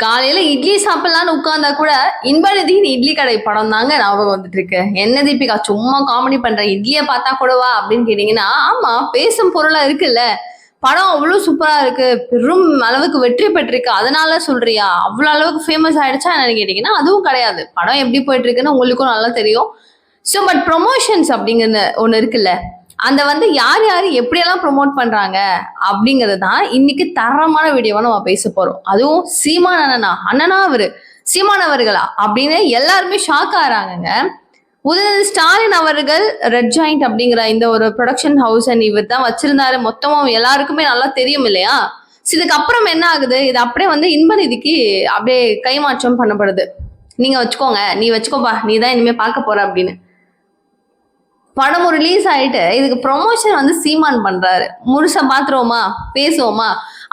காலையில இட்லி சாப்பிடலான்னு உட்கார்ந்தா கூட இன்பநிதியின் இட்லி கடை படம் தாங்க ஞாபகம் வந்துட்டு இருக்கு. என்ன தீபிகா சும்மா காமெடி பண்ற, இட்லிய பார்த்தா கூடவா அப்படின்னு கேட்டீங்கன்னா, ஆமா பேசும் பொருளா இருக்குல்ல. படம் அவ்வளவு சூப்பரா இருக்கு, பெரும் அளவுக்கு வெற்றி பெற்றிருக்கு, அதனால சொல்றியா? அவ்வளவு அளவுக்கு ஃபேமஸ் ஆயிடுச்சா என்னன்னு கேட்டீங்கன்னா அதுவும் கிடையாது. படம் எப்படி போயிட்டு இருக்குன்னு உங்களுக்கும் நல்லா தெரியும். ஸோ பட் ப்ரொமோஷன்ஸ் அப்படிங்கிற ஒண்ணு இருக்குல்ல, அந்த வந்து யார் யார் எப்படியெல்லாம் ப்ரொமோட் பண்றாங்க அப்படிங்கிறது தான் இன்னைக்கு தரமான வீடியோவா நம்ம பேச போறோம். அதுவும் சீமான் அண்ணனா அவரு சீமான் அவர்களா அப்படின்னு எல்லாருமே ஷாக் ஆறாங்க. உதயநிதி ஸ்டாலின் அவர்கள் ரெட் ஜாயிண்ட் அப்படிங்கிற இந்த ஒரு ப்ரொடக்ஷன் ஹவுஸ் அண்ட் இவர் தான் வச்சிருந்தாரு. மொத்தமும் எல்லாருக்குமே நல்லா தெரியும் இல்லையா? இதுக்கு அப்புறம் என்ன ஆகுது, இது அப்படியே வந்து இன்பநிதிக்கு அப்படியே கைமாற்றம் பண்ணப்படுது. நீங்க வச்சுக்கோங்க, நீ வச்சுக்கோப்பா, நீ தான் இனிமே பார்க்க போற அப்படின்னு. படமும் ரிலீஸ் ஆயிட்டு இதுக்கு ப்ரொமோஷன் வந்து சீமான் பண்றாரு. முழுசா பாத்துருவோமா, பேசுவோமா?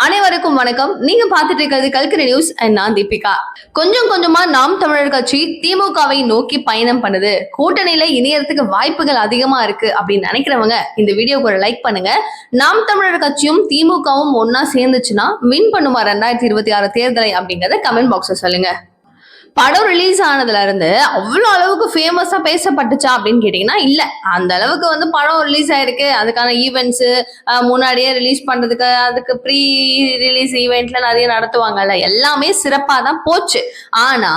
அனைவருக்கும் வணக்கம். நீங்க பாத்துட்டு இருக்கிறது கல்கரி நியூஸ் அண்ட் நான் தீபிகா. கொஞ்சம் கொஞ்சமா நாம் தமிழர் கட்சி திமுகவை நோக்கி பயணம் பண்ணுது, கூட்டணியில இணையறதுக்கு வாய்ப்புகள் அதிகமா இருக்கு அப்படின்னு நினைக்கிறவங்க இந்த வீடியோக்கு ஒரு லைக் பண்ணுங்க. நாம் தமிழர் கட்சியும் திமுகவும் ஒன்னா சேர்ந்துச்சுன்னா வின் பண்ணுமா 2026 தேர்தலை அப்படிங்கறத கமெண்ட் பாக்ஸ்ல சொல்லுங்க. படம் ரிலீஸ் ஆனதுல இருந்து அவ்வளவு அளவுக்கு ஃபேமஸா பேசப்பட்டுச்சா அப்படின்னு கேட்டீங்கன்னா இல்ல. அந்த அளவுக்கு வந்து படம் ரிலீஸ் ஆயிருக்கு, அதுக்கான ஈவெண்ட்ஸ் முன்னாடியே ரிலீஸ் பண்றதுக்கு அதுக்கு ப்ரீ ரிலீஸ் ஈவெண்ட்ல நிறைய நடத்துவாங்கல்ல, எல்லாமே சிறப்பா தான் போச்சு. ஆனா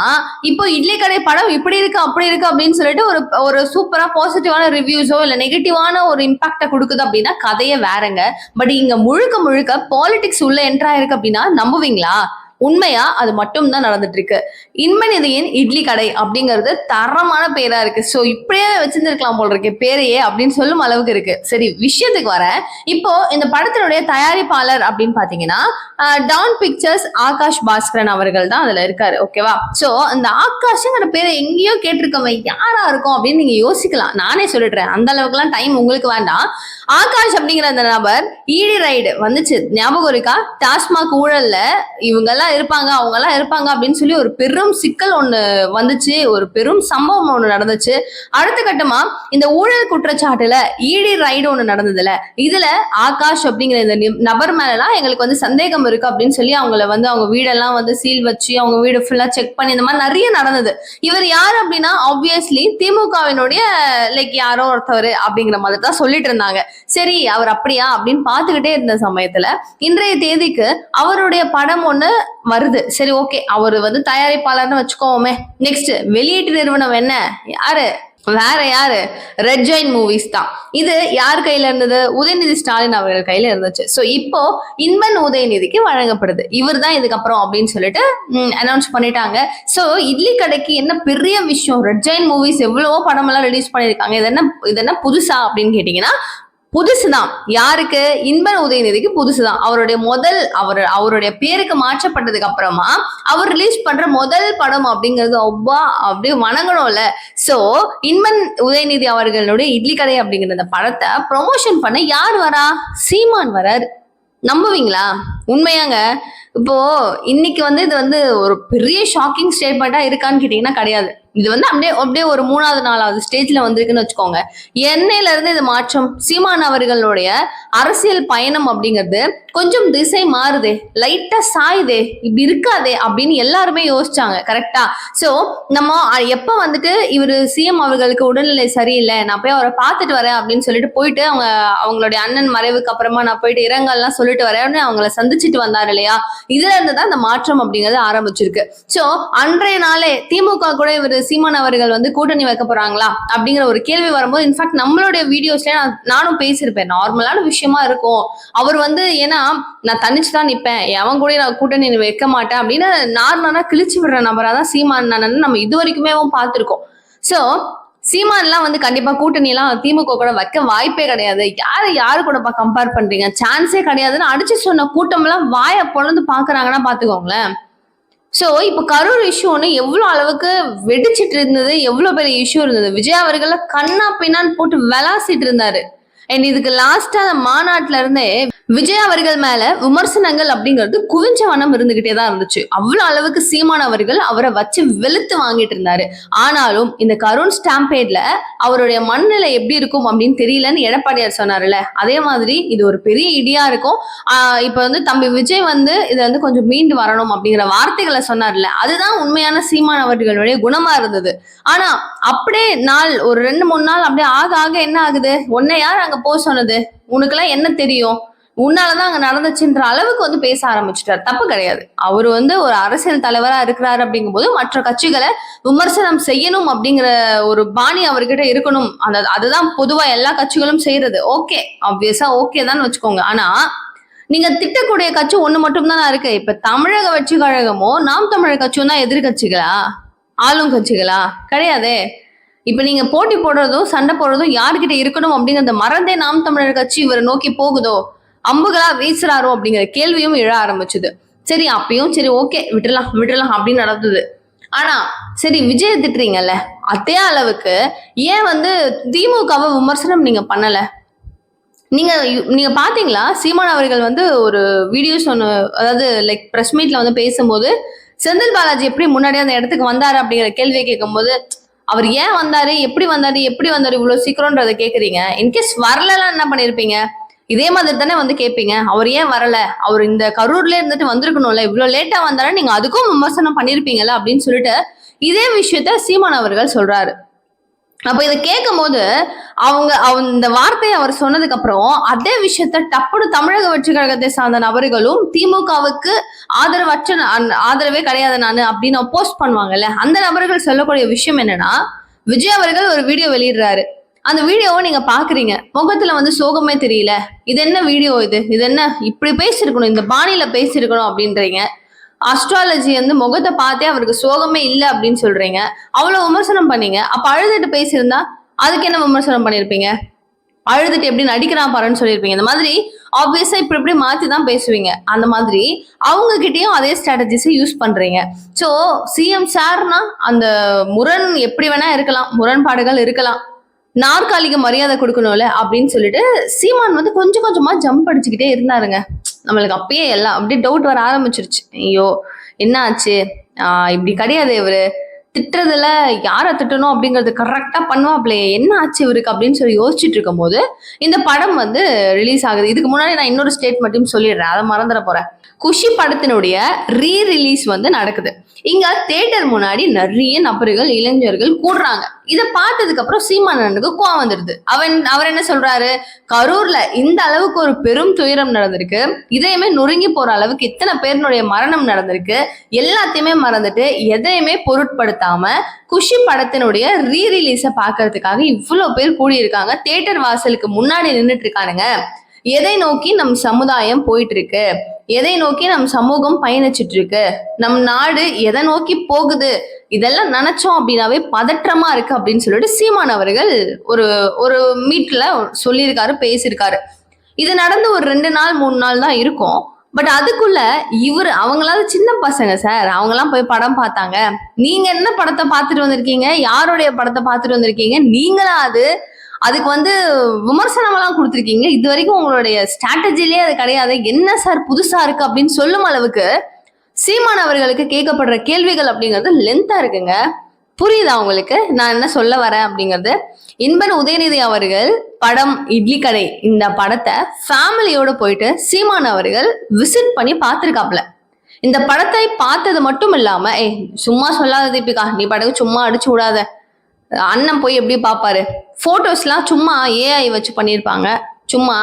இப்போ இட்லி கடை படம் இப்படி இருக்கு அப்படி இருக்கு அப்படின்னு சொல்லிட்டு ஒரு சூப்பரா பாசிட்டிவான ரிவ்யூஸோ இல்ல நெகட்டிவான ஒரு இம்பாக்ட கொடுக்குது அப்படின்னா கதையே வேறங்க. பட் இங்க முழுக்க முழுக்க பாலிடிக்ஸ் உள்ள என்ட்ரா இருக்கு அப்படின்னா நம்புவீங்களா? உண்மையா அது மட்டும் தான் நடந்துட்டு இருக்கு. இன்பநிதியின் இட்லி கடை அப்படிங்கிறது தரமான பேரா இருக்கு. சோ இப்படியே வச்சிருந்திருக்கலாம் போல இருக்கு பேரையே அப்படின்னு சொல்லும் அளவுக்கு இருக்கு. சரி, விஷயத்துக்கு வர, இப்போ இந்த படத்தினுடைய தயாரிப்பாளர் அப்படின்னு பாத்தீங்கன்னா டான் பிக்சர்ஸ் ஆகாஷ் பாஸ்கரன் அவர்கள் தான் அதுல இருக்காரு. ஓகேவா? சோ இந்த ஆகாஷ்ங்கிற பேரை எங்கேயோ கேட்டிருக்கோமே, யாரா இருக்கும் அப்படின்னு நீங்க யோசிக்கலாம். நானே சொல்லிடுறேன், அந்த அளவுக்கு எல்லாம் டைம் உங்களுக்கு வேண்டாம். ஆகாஷ் அப்படிங்கிற அந்த நபர் ஈடி ரைடு வந்துச்சு, ஞாபகம் இருக்கா? டாஸ்மாக் ஊழல்ல இவங்க எல்லாம் இருப்பாங்க அவங்க எல்லாம் இருப்பாங்க அப்படின்னு சொல்லி ஒரு பெரும் சிக்கல் ஒண்ணு வந்துச்சு, ஒரு பெரும் சம்பவம் ஒண்ணு நடந்துச்சு. அடுத்த கட்டமா இந்த ஊழல் குற்றச்சாட்டுல ஈடி ரைடு ஒண்ணு நடந்ததுல, இதுல ஆகாஷ் அப்படிங்கிற இந்த நபர் மேலாம் எங்களுக்கு வந்து சந்தேகம் இருக்கு அப்படின்னு சொல்லி அவங்கள வந்து அவங்க வீடெல்லாம் வந்து சீல் வச்சு அவங்க வீடு ஃபுல்லா செக் பண்ணி இந்த மாதிரி நிறைய நடந்தது. இவர் யார் அப்படின்னா ஆப்வியஸ்லி திமுகவினுடைய லைக் யாரோ ஒருத்தவர் அப்படிங்கிற மாதிரி தான் சொல்லிட்டு இருந்தாங்க. சரி, அவர் அப்படியா அப்படின்னு பாத்துக்கிட்டே இருந்த சமயத்துல இன்றைய தேதிக்கு அவருடைய படம் ஒண்ணு வருது. சரி, ஓகே, அவரு வந்து தயாரிப்பாளர்னு வச்சுக்கோமே. நெக்ஸ்ட் வெளியீட்டு நிறுவனம் என்ன, யாரு? வேற யாரு? ரெட் ஜாயின் மூவிஸ் தான். இது யார் கையில இருந்தது? உதயநிதி ஸ்டாலின் அவர்கள் கையில இருந்துச்சு. சோ இப்போ இன்பன் உதயநிதிக்கு வழங்கப்படுது. இவர் தான் இதுக்கப்புறம் அப்படின்னு சொல்லிட்டு அனௌன்ஸ் பண்ணிட்டாங்க. சோ இட்லி கடைக்கு என்ன பெரிய விஷயம், ரெட் ஜாயின் மூவிஸ் எவ்வளவோ படம் எல்லாம் ரிலீஸ் பண்ணிருக்காங்க, இது என்ன புதுசா அப்படின்னு கேட்டீங்கன்னா புதுசுதான். யாருக்கு? இன்பன் உதயநிதிக்கு புதுசுதான். அவருடைய பேருக்கு மாற்றப்பட்டதுக்கு அப்புறமா அவர் ரிலீஸ் பண்ற முதல் படம் அப்படிங்கிறது அப்படியே வணங்கணும்ல. சோ இன்பன் உதயநிதி அவர்களுடைய இட்லி கடை அப்படிங்கிற அந்த படத்தை ப்ரொமோஷன் பண்ண யார் வரா? சீமான் வரார். நம்புவீங்களா? உண்மையாங்க. இப்போ இன்னைக்கு வந்து இது வந்து ஒரு பெரிய ஷாக்கிங் ஸ்டேட்மெண்டா இருக்கான்னு கேட்டீங்கன்னா கிடையாது. இது வந்து அப்படியே ஒரு 3வது 4வது ஸ்டேஜ்ல வந்திருக்குன்னு வச்சுக்கோங்க. என்னையில இருந்து இது மாற்றம், சீமான் அவர்களுடைய அரசியல் பயணம் அப்படிங்கிறது கொஞ்சம் திசை மாறுதே, லைட்டா சாயுதே, இப்படி இருக்காதே அப்படின்னு எல்லாருமே யோசிச்சாங்க. கரெக்டா? சோ நம்ம எப்ப வந்துட்டு இவரு சிஎம் அவர்களுக்கு உடல்நிலை சரியில்லை, நான் போய் அவரை பார்த்துட்டு வரேன் அப்படின்னு சொல்லிட்டு போயிட்டு அவங்களுடைய அண்ணன் மறைவுக்கு அப்புறமா நான் போயிட்டு இரங்கல்லாம் சொல்லிட்டு வரேன்னு அவங்கள சந்திச்சுட்டு வந்தாரு இல்லையா? இதுல இருந்துதான் இந்த மாற்றம் அப்படிங்கிறது ஆரம்பிச்சிருக்கு. சோ அன்றைய நாளே திமுக கூட இவரு சீமான் அவர்கள் வந்து கூட்டணி வைக்க போறாங்களா அப்படிங்கிற ஒரு கேள்வி வரும்போது, இன்ஃபேக்ட் நம்மளுடைய வீடியோஸ்ல நானும் பேசியிருப்பேன், நார்மலான விஷயமா இருக்கும். அவர் வந்து ஏன்னா நான் தனிச்சுதான் நிப்பேன், அவன் கூட நான் கூட்டணி வைக்க மாட்டேன் அப்படின்னு நார்மலா கிழிச்சு விடுற நபரா தான் சீமான் நம்ம இது வரைக்குமே பார்த்திருக்கோம். சோ சீமான்லாம் வந்து கண்டிப்பா கூட்டணி எல்லாம் திமுக கூட வைக்க வாய்ப்பே கிடையாது. யாரு கூடப்பா கம்பேர் பண்றீங்க, சான்ஸே கிடையாதுன்னு அடிச்சு சொன்ன கூட்டம் எல்லாம் வாயை பொழந்து பாக்குறாங்கன்னா பாத்துக்கோங்களேன். சோ இப்ப கரூர் இஷ்யூ ஒண்ணு எவ்வளவு அளவுக்கு வெடிச்சிட்டு இருந்தது, எவ்வளவு பெரிய இஷ்யூ இருந்தது. விஜய் அவர்கள கண்ணா பின்னான்னு போட்டு விளாசிட்டு இருந்தாரு. அண்ட் இதுக்கு லாஸ்டா அந்த மாநாட்டுல இருந்தே விஜய் அவர்கள் மேல விமர்சனங்கள் அப்படிங்கிறது குவிஞ்ச வண்ணம் இருந்துகிட்டே தான் இருந்துச்சு. அவ்வளவு அளவுக்கு சீமான் அவர்கள் அவரை வச்சு வெளுத்து வாங்கிட்டு இருந்தாரு. ஆனாலும் இந்த கரூர் ஸ்டாம்பேட்ல அவருடைய மனநிலை எப்படி இருக்கும் அப்படின்னு தெரியலன்னு எடப்பாடியார் சொன்னார்ல, அதே மாதிரி இது ஒரு பெரிய இடியா இருக்கும். இப்ப வந்து தம்பி விஜய் வந்து இதை வந்து கொஞ்சம் மீண்டு வரணும் அப்படிங்கிற வார்த்தைகளை சொன்னார்ல, அதுதான் உண்மையான சீமான் அவர்களுடைய குணமா இருந்தது. ஆனா அப்படியே நாள் ஒரு 2-3 நாள் அப்படியே ஆக ஆக என்ன ஆகுது, உன்னை யார் அங்க போக சொன்னது, உனக்கெல்லாம் என்ன தெரியும், உன்னாலதான் அங்க நடந்துச்சுன்ற அளவுக்கு வந்து பேச ஆரம்பிச்சுட்டார். தப்பு கிடையாது, அவரு வந்து ஒரு அரசியல் தலைவரா இருக்கிறாரு அப்படிங்கும்போது மற்ற கட்சிகளை விமர்சனம் செய்யணும் அப்படிங்கிற ஒரு பாணி அவர்கிட்ட இருக்கணும். அதுதான் பொதுவா எல்லா கட்சிகளும் செய்யறது. ஓகே, ஆப்வியஸா ஓகே தான் வச்சுக்கோங்க. ஆனா நீங்க திட்டக்கூடிய கட்சி ஒண்ணு மட்டும் தானே இருக்கு. இப்ப தமிழக வெற்றி கழகமோ நாம் தமிழர் கட்சியும் தான் எதிர்கட்சிகளா, ஆளும் கட்சிகளா? கிடையாதே. இப்ப நீங்க போட்டி போடுறதும் சண்டை போடுறதும் யாருக்கிட்ட இருக்கணும் அப்படிங்கறத மறந்தே நாம் தமிழர் கட்சி இவரை நோக்கி போகுதோ, அம்புகளா வீசுறாரோ அப்படிங்கிற கேள்வியும் எழ ஆரம்பிச்சுது. சரி, அப்பயும் சரி ஓகே விட்டுலாம் விட்டுலாம் அப்படின்னு நடந்தது. ஆனா சரி, விஜய் திட்டுறீங்கல்ல, அதே அளவுக்கு ஏன் வந்து திமுகவை விமர்சனம் நீங்க பண்ணல? நீங்க பாத்தீங்களா, சீமான் அவர்கள் வந்து ஒரு வீடியோஸ் ஒன்று, அதாவது லைக் பிரஸ் மீட்ல வந்து பேசும்போது செந்தில் பாலாஜி எப்படி முன்னாடியே அந்த இடத்துக்கு வந்தாரு அப்படிங்கிற கேள்வியை கேட்கும்போது, அவர் ஏன் வந்தாரு, எப்படி வந்தாரு, இவ்வளவு சீக்கிரம்ன்றதை கேக்குறீங்க. இன்கேஸ் வரலாம் என்ன பண்ணிருப்பீங்க? இதே மாதிரி தானே வந்து கேட்பீங்க, அவர் ஏன் வரல, அவர் இந்த கரூர்ல இருந்துட்டு வந்திருக்கணும்ல, இவ்வளவு லேட்டா வந்தாலும் நீங்க அதுக்கும் விமர்சனம் பண்ணிருப்பீங்கல்ல அப்படின்னு சொல்லிட்டு இதே விஷயத்த சீமான் அவர்கள் சொல்றாரு. அப்ப இதை கேட்கும் போது இந்த வார்த்தையை அவர் சொன்னதுக்கு அப்புறம் அதே விஷயத்த டப்புனு தமிழக வெற்றி கழகத்தை சார்ந்த நபர்களும் திமுகவுக்கு ஆதரவே கிடையாது நானு அப்படின்னு போஸ்ட் பண்ணுவாங்கல்ல, அந்த நபர்கள் சொல்லக்கூடிய விஷயம் என்னன்னா, விஜய் அவர்கள் ஒரு வீடியோ வெளியிடுறாரு, அந்த வீடியோவை நீங்க பாக்குறீங்க, முகத்துல வந்து சோகமே தெரியல, இது என்ன வீடியோ, இது என்ன இப்படி பேசிருக்கணும், இந்த பாணியில பேசிருக்கணும் அப்படின்றீங்க. அஸ்ட்ராலஜி வந்து முகத்தை பார்த்தே அவருக்கு சோகமே இல்லை அப்படின்னு சொல்றீங்க. அவ்வளவு விமர்சனம் பண்ணீங்க. அப்ப அழுதுட்டு பேசியிருந்தா அதுக்கு என்ன விமர்சனம் பண்ணிருப்பீங்க? அழுதுட்டு எப்படி நடிக்கிறான் பாருன்னு சொல்லியிருப்பீங்க. இந்த மாதிரி ஆப்வியஸா இப்படி மாத்தி தான் பேசுவீங்க. அந்த மாதிரி அவங்க கிட்டயும் அதே ஸ்ட்ராட்டஜிஸை யூஸ் பண்றீங்க. சோ சிஎம் சார்னா அந்த முரண் எப்படி வேணா இருக்கலாம், முரண்பாடுகள் இருக்கலாம், நாற்காலிக்கு மரியாதை கொடுக்கணும்ல அப்படின்னு சொல்லிட்டு சீமான் வந்து கொஞ்சம் கொஞ்சமா ஜம்ப் அடிச்சுக்கிட்டே இருந்தாருங்க. நம்மளுக்கு அப்பயே எல்லாம் அப்படியே டவுட் வர ஆரம்பிச்சிருச்சு. ஐயோ என்ன ஆச்சு, இப்படி கிடையாது, இவரு திட்டுறதுல யாரை திட்டணும் அப்படிங்கிறது கரெக்டா பண்ணுவாப்லையே, என்ன ஆச்சு இவருக்கு அப்படின்னு சொல்லி யோசிச்சுட்டு இருக்கும் போது இந்த படம் வந்து ரிலீஸ் ஆகுது. இதுக்கு முன்னாடி நான் இன்னொரு ஸ்டேட்மெண்ட்டையும் சொல்லிடுறேன், அதை மறந்துட போறேன். குஷி படத்தினுடைய ரீரிலீஸ் வந்து நடக்குது. இங்க தியேட்டர் முன்னாடி நிறைய நபர்கள், இளைஞர்கள் கூடுறாங்க. இதை பார்த்ததுக்கு அப்புறம் சீமானனுக்கு கோவம் வந்துடுது. அவர் என்ன சொல்றாரு, கரூர்ல இந்த அளவுக்கு ஒரு பெரும் துயரம் நடந்திருக்கு, இதயமே நொறுங்கி போற அளவுக்கு இத்தனை பேருடைய மரணம் நடந்திருக்கு, எல்லாத்தையுமே மறந்துட்டு எதையுமே பொருட்படுத்தாம குஷி படத்தினுடைய ரீரிலீஸை பாக்குறதுக்காக இவ்வளவு பேர் கூடியிருக்காங்க, தியேட்டர் வாசலுக்கு முன்னாடி நின்றுட்டு இருக்கானுங்க. எதை நோக்கி நம் சமுதாயம் போயிட்டு இருக்கு, எதை நோக்கி நம் சமூகம் பயணிச்சுட்டு இருக்கு, நம் நாடு எதை நோக்கி போகுது, இதெல்லாம் நினைச்சோம் அப்படின்னாவே பதற்றமா இருக்கு அப்படின்னு சொல்லிட்டு சீமான் அவர்கள் ஒரு மீட்ல சொல்லியிருக்காரு, பேசியிருக்காரு. இது நடந்து ஒரு 2 நாள் 3 நாள் தான் இருக்கும். பட் அதுக்குள்ள அவங்களாவது சின்ன பசங்க சார், அவங்கெல்லாம் போய் படம் பார்த்தாங்க. நீங்க என்ன படத்தை பார்த்துட்டு வந்திருக்கீங்க, யாருடைய படத்தை பார்த்துட்டு வந்திருக்கீங்க, நீங்களா அதுக்கு வந்து விமர்சனம் எல்லாம் கொடுத்துருக்கீங்க. இது வரைக்கும் உங்களுடைய ஸ்ட்ராட்டஜிலேயே அது கிடையாது, என்ன சார் புதுசா இருக்கு அப்படின்னு சொல்லும் அளவுக்கு சீமான் அவர்களுக்கு கேட்கப்படுற கேள்விகள் அப்படிங்கிறது லென்த்தா இருக்குங்க. புரியுதா உங்களுக்கு நான் என்ன சொல்ல வரேன் அப்படிங்கிறது? இன்பன் உதயநிதி அவர்கள் படம் இட்லி கடை, இந்த படத்தை ஃபேமிலியோட போயிட்டு சீமான் அவர்கள் விசிட் பண்ணி பார்த்திருக்காப்ல. இந்த படத்தை பார்த்தது மட்டும் இல்லாம, சும்மா சொல்லாத தீபிகா, நீ படகு சும்மா அடிச்சு விடாத, அண்ணன் போய் எப்படி பாப்பாரு, போட்டோஸ்லாம் சும்மா ஏஐ வச்சு பண்ணியிருப்பாங்க, சும்மா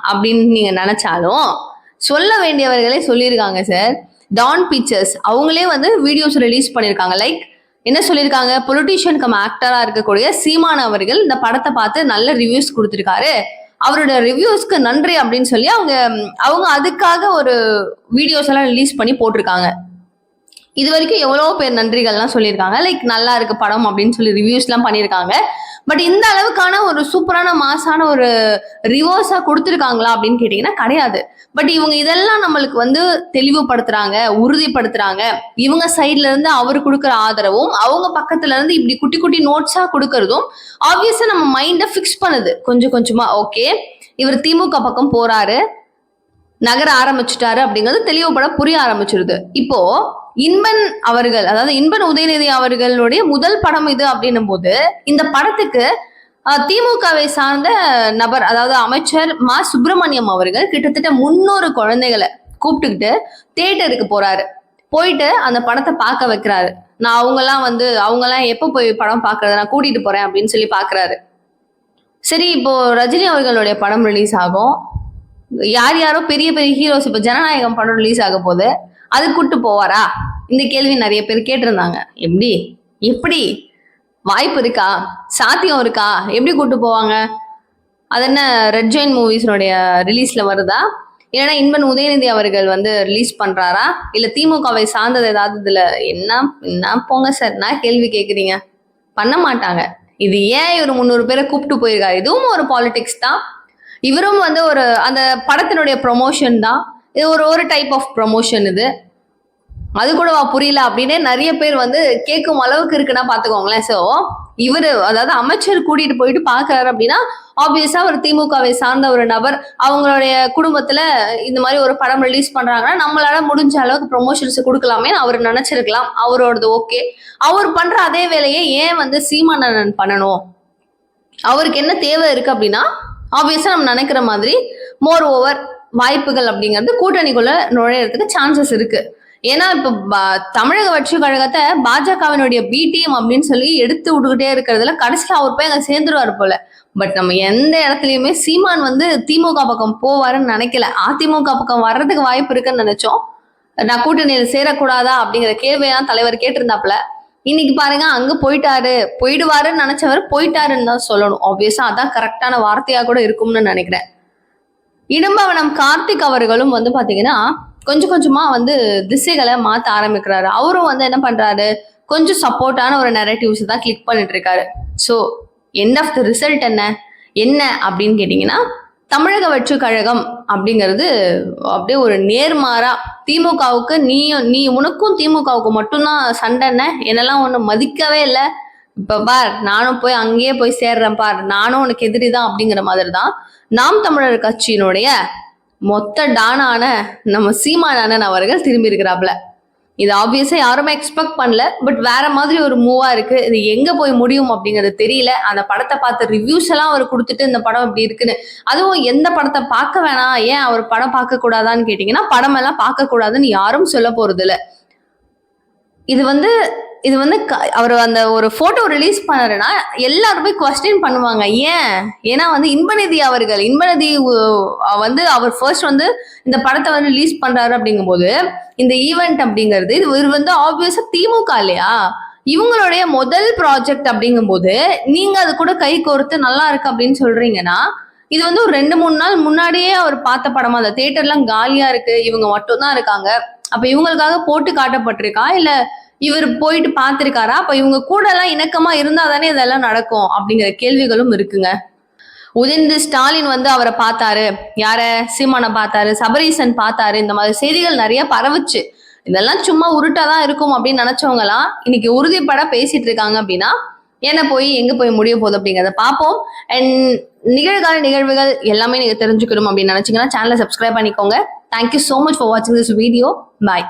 அப்படின்னு நீங்க நினைச்சாலும் சொல்ல வேண்டியவர்களே சொல்லியிருக்காங்க சார். டான் பிக்சர்ஸ் அவங்களே வந்து வீடியோஸ் ரிலீஸ் பண்ணியிருக்காங்க. லைக் என்ன சொல்லியிருக்காங்க, பொலிட்டீஷியன் கம் ஆக்டரா இருக்கக்கூடிய சீமான் அவர்கள் இந்த படத்தை பார்த்து நல்ல ரிவ்யூஸ் கொடுத்துருக்காரு, அவரோட ரிவ்யூஸ்க்கு நன்றி அப்படின்னு சொல்லி அவங்க அதுக்காக ஒரு வீடியோஸ் எல்லாம் ரிலீஸ் பண்ணி போட்டிருக்காங்க. இது வரைக்கும் எவ்வளவோ பேர் நன்றிகள்லாம் சொல்லியிருக்காங்க, லைக் நல்லா இருக்கு படம் அப்படின்னு சொல்லி ரிவ்யூஸ்லாம் பண்ணியிருக்காங்க. பட் இந்த அளவுக்கான ஒரு சூப்பரான மாசான ஒரு ரிவர்ஸா கொடுத்துருக்காங்களா அப்படின்னு கேட்டீங்கன்னா கிடையாது. பட் இவங்க இதெல்லாம் நம்மளுக்கு வந்து தெளிவுபடுத்துறாங்க, உறுதிப்படுத்துறாங்க. இவங்க சைட்ல இருந்து அவர் கொடுக்குற ஆதரவும் அவங்க பக்கத்துல இருந்து இப்படி குட்டி குட்டி நோட்ஸா கொடுக்கறதும் ஆப்வியஸா நம்ம மைண்டை ஃபிக்ஸ் பண்ணுது கொஞ்சம் கொஞ்சமா. ஓகே, இவர் திமுக பக்கம் போறாரு, நகர ஆரம்பிச்சுட்டாரு அப்படிங்கிறது தெளிவுபட புரிய ஆரம்பிச்சிருது. இப்போ இன்பன் அவர்கள், அதாவது இன்பன் உதயநிதி அவர்களுடைய முதல் படம் இது அப்படின்னும் போது இந்த படத்துக்கு திமுகவை சார்ந்த நபர், அதாவது அமைச்சர் மா சுப்பிரமணியம் அவர்கள் கிட்டத்தட்ட 300 குழந்தைகளை கூப்பிட்டுக்கிட்டு தியேட்டருக்கு போறாரு. போயிட்டு அந்த படத்தை பார்க்க வைக்கிறாரு. நான் அவங்கெல்லாம் எப்போ போய் படம் பார்க்கறது, நான் கூட்டிட்டு போறேன் அப்படின்னு சொல்லி பாக்குறாரு. சரி, இப்போ ரஜினி அவர்களுடைய படம் ரிலீஸ் ஆகும். யாரோ பெரிய பெரிய ஹீரோஸ், இப்ப ஜனநாயகம் படம் ரிலீஸ் ஆக போது, அது கூட்டு போவாரா? இந்த கேள்வி நிறைய பேர் கேட்டிருந்தாங்க. எப்படி வாய்ப்பு இருக்கா, சாத்தியம் இருக்கா, எப்படி கூட்டு போவாங்க? அது என்ன ரெட் ஜெயின் மூவிஸ்னுடைய ரிலீஸ்ல வருதா, இல்லைன்னா இன்பன் உதயநிதி அவர்கள் ரிலீஸ் பண்றாரா, இல்ல திமுகவை சார்ந்தது ஏதாவது இதுல என்ன போங்க சார், நான் கேள்வி கேக்குறீங்க? பண்ண மாட்டாங்க. இது ஏன் இவர் 300 பேரை கூப்பிட்டு போயிருக்காரு, இதுவும் ஒரு பாலிடிக்ஸ் தான். இவரும் ஒரு அந்த படத்தினுடைய ப்ரொமோஷன் தான் இது, ஒரு டைப் ஆஃப் ப்ரொமோஷன் இது. அது கூடவா புரியல அப்படின்னு நிறைய பேர் கேட்கும் அளவுக்கு இருக்குன்னா பாத்துக்கோங்களேன். சோ இவரு, அதாவது அமைச்சர் கூட்டிட்டு போயிட்டு பாக்குறாரு அப்படின்னா ஆப்வியஸா ஒரு திமுகவை சார்ந்த ஒரு நபர், அவங்களுடைய குடும்பத்துல இந்த மாதிரி ஒரு படம் ரிலீஸ் பண்றாங்கன்னா நம்மளால முடிஞ்ச அளவுக்கு ப்ரொமோஷன்ஸ் கொடுக்கலாமே அவர் நினைச்சிருக்கலாம். அவரோடது ஓகே. அவர் பண்ற அதே வேலையை ஏன் சீமானன் பண்ணணும்? அவருக்கு என்ன தேவை இருக்கு அப்படின்னா, ஆப்வியஸா நம்ம நினைக்கிற மாதிரி மோர் ஓவர் வாய்ப்புகள் அப்படிங்கிறது கூட்டணிக்குள்ள நுழையறதுக்கு சான்சஸ் இருக்கு. ஏன்னா இப்ப தமிழக வெற்றி கழகத்தை பாஜகவினுடைய பிடிஎம் அப்படின்னு சொல்லி எடுத்து விட்டுக்கிட்டே இருக்கிறதுல கடைசியில் அவர் போய் அங்க சேர்ந்துருவாரு போல. பட் நம்ம எந்த இடத்துலயுமே சீமான் திமுக பக்கம் போவாருன்னு நினைக்கல. அதிமுக பக்கம் வர்றதுக்கு வாய்ப்பு இருக்குன்னு நினைச்சோம். நான் கூட்டணியில் சேரக்கூடாதா அப்படிங்கிற கேள்வியெல்லாம் தலைவர் கேட்டிருந்தாப்புல. இன்னைக்கு பாருங்க, அங்க போயிடுவாருன்னு நினைச்சவர் போயிட்டாருன்னு தான் சொல்லணும். ஆப்வியஸா அதான் கரெக்டான வார்த்தையா கூட இருக்கும்னு நினைக்கிறேன். இடும்பவனம் கார்த்திக் அவர்களும் பாத்தீங்கன்னா கொஞ்சம் கொஞ்சமா திசைகளை மாத்த ஆரம்பிக்கிறாரு. அவரும் என்ன பண்றாரு, கொஞ்சம் சப்போர்ட்டான ஒரு நெரேட்டிவ்ஸ் தான் கிளிக் பண்ணிட்டு இருக்காரு. So end of the result என்ன அப்படின்னு கேட்டீங்கன்னா, தமிழக வெற்றி கழகம் அப்படிங்கிறது அப்படியே ஒரு நேர்மாறா திமுகவுக்கு, நீ உனக்கும் திமுகவுக்கு மட்டும்தான் சண்டைன்னு என்னெல்லாம் ஒண்ணு மதிக்கவே இல்லை. இப்ப பார், நானும் போய் அங்கேயே போய் சேர்றேன் பார், நானும் உனக்கு எதிரிதான் அப்படிங்கிற மாதிரி தான் நாம் தமிழர் கட்சியினுடைய மொத்த டானான நம்ம சீமானன் அவர்கள் திரும்பி இருக்கிறாப்ல. இது ஆப்வியஸா யாருமே எக்ஸ்பெக்ட் பண்ணல. பட் வேற மாதிரி ஒரு மூவா இருக்கு. இது எங்க போய் முடியும் அப்படிங்கிறது தெரியல. அந்த படத்தை பார்த்த ரிவ்யூஸ் எல்லாம் அவர் கொடுத்துட்டு இந்த படம் இப்படி இருக்குன்னு, அதுவும் எந்த படத்தை பார்க்க வேணாம், ஏன் அவர் படம் பார்க்க கூடாதான்னு கேட்டீங்கன்னா, படம் எல்லாம் பார்க்க கூடாதுன்னு யாரும் சொல்ல போறது இல்லை. இது அவர் அந்த ஒரு போட்டோ ரிலீஸ் பண்ணாருன்னா எல்லாருமே குவெஸ்டின் பண்ணுவாங்க. ஏன்னா இன்பநிதி அவர் ஃபர்ஸ்ட் இந்த படத்தை ரிலீஸ் பண்றாரு அப்படிங்கும் போது, இந்த ஈவெண்ட் அப்படிங்கிறது இவர் ஆப்வியஸா திமுக இல்லையா, இவங்களுடைய முதல் ப்ராஜெக்ட் அப்படிங்கும் போது நீங்க அது கூட கை கோர்த்து நல்லா இருக்கு அப்படின்னு சொல்றீங்கன்னா, இது ஒரு 2-3 நாள் முன்னாடியே அவர் பார்த்த படமா, அந்த தியேட்டர்லாம் காலியா இருக்கு, இவங்க மட்டும் தான் இருக்காங்க, அப்ப இவங்களுக்காக போட்டு காட்டப்பட்டிருக்கா, இல்ல இவர் போயிட்டு பார்த்திருக்காரா, அப்ப இவங்க கூட எல்லாம் இணக்கமா இருந்தா தானே இதெல்லாம் நடக்கும் அப்படிங்கிற கேள்விகளும் இருக்குங்க. உதயநிதி ஸ்டாலின் அவரை பார்த்தாரு, யார, சீமானை பார்த்தாரு, சபரீசன் பார்த்தாரு, இந்த மாதிரி செய்திகள் நிறைய பரவுச்சு. இதெல்லாம் சும்மா உருட்டாதான் இருக்கும் அப்படின்னு நினைச்சவங்க எல்லாம் இன்னைக்கு உறுதிப்பட பேசிட்டு இருக்காங்க. அப்படின்னா எங்க போய் முடிய போகுது அப்படிங்கிறத பார்ப்போம். அண்ட் நிகழ்கால நிகழ்வுகள் எல்லாமே நீங்க தெரிஞ்சுக்கணும் அப்படின்னு நினைச்சீங்கன்னா சேனலை சப்ஸ்கிரைப் பண்ணிக்கோங்க. Thank you so much for watching this video. Bye.